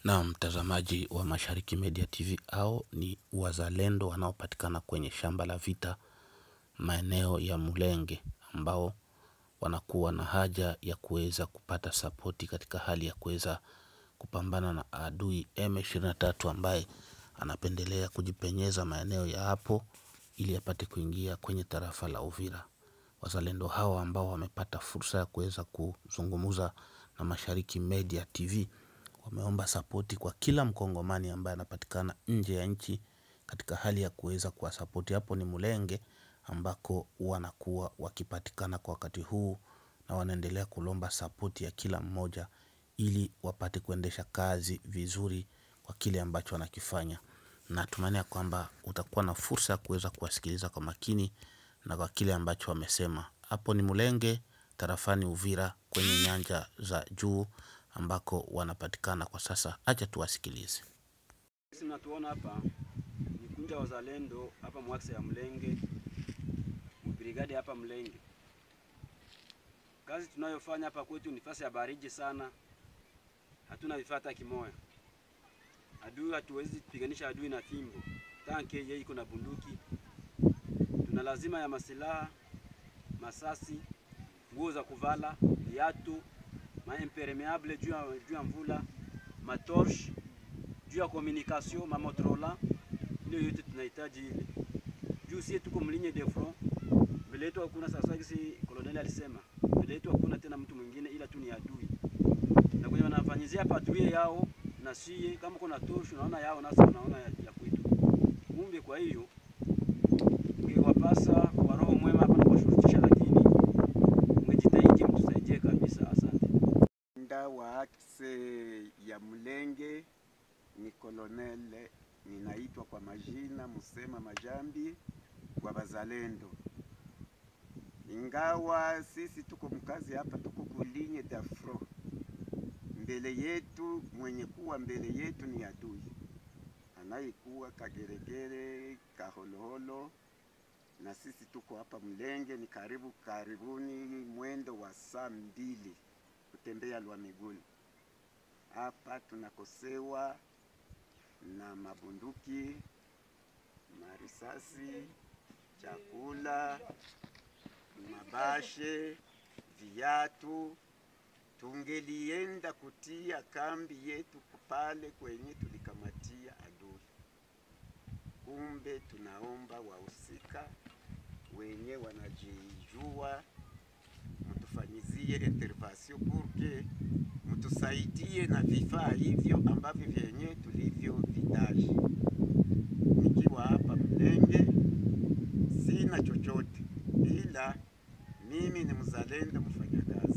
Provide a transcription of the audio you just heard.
Na mtazamaji wa Mashariki Media TV, au ni wazalendo wanaopatikana kwenye shamba la vita maeneo ya Mulenge, ambao wanakuwa na haja ya kuweza kupata sapoti katika hali ya kuweza kupambana na adui M23 ambaye anapendelea kujipenyeza maeneo ya hapo ili apate kuingia kwenye tarafa la Uvira. Wazalendo hawa ambao wamepata fursa ya kuweza kuzungumza na Mashariki Media TV wameomba sapoti kwa kila mkongomani ambaye anapatikana nje ya nchi katika hali ya kuweza kuwa sapoti. Hapo ni Mulenge ambako wanakuwa wakipatikana kwa wakati huu, na wanaendelea kulomba sapoti ya kila mmoja ili wapate kuendesha kazi vizuri kwa kile ambacho wanakifanya. Na tumania kwamba utakuwa na fursa ya kuweza kuwasikiliza kwa makini na kwa kile ambacho wamesema. Hapo ni Mulenge, tarafani Uvira, kwenye nyanja za juu ambako wanapatikana kwa sasa. Acha tuwasikilize. Sisi mnatuona hapa ni kundi la wazalendo hapa mwakse ya Mulenge, brigade hapa Mulenge. Kazi tunayofanya hapa kwetu ni fasi ya baridi sana. Hatuna vifaa hata kimoja. Adui hatuwezi kupiganisha adui na fimbo. Tanke yeye iko na bunduki. Tuna lazima ya masilaha, masasi, nguo za kuvala, viatu, impermeable juu ya mvula, matorche, juu ya communication, ma Motorola. Ile yote tunahitaji ile. Juu si tuko mlinye de front. Mbele yetu hakuna sasa hivi, colonel alisema. Mbele yetu hakuna tena mtu mwingine ila tu ni adui. Na kwenye wanafanyizia patrouille yao na sie kama kuna torche unaona yao nasa unaona ya kwetu. Kumbe kwa hiyo ungewapasa kwa roho mwema hapa na kuwashurutisha, lakini mngejitahidi mtusaidie kabisa. Asante. Nda wa akse ya Mulenge ni kolonel, ninaitwa kwa majina Musema Majambi wa Bazalendo. Ingawa sisi tuko mkazi hapa, tuko kulinye dafro. Mbele yetu, mwenye kuwa mbele yetu ni adui anayekuwa Kageregere, Kaholoholo, na sisi tuko hapa Mulenge. Ni karibuni mwendo wa saa 2 kutembea lwa miguu. Hapa tunakosewa na mabunduki, marisasi, chakula, mabashe, viatu. Tungelienda kutia kambi yetu kupale kwenye tulikamatia adui. Kumbe tunaomba wahusika wenye wanajijua mtufanyizie intervention porque mtusaidie na vifaa hivyo ambavyo vyenye tulivyo vidaji. Nikiwa hapa Mulenge sina chochote, ila mimi ni mzalendo mfanyakazi.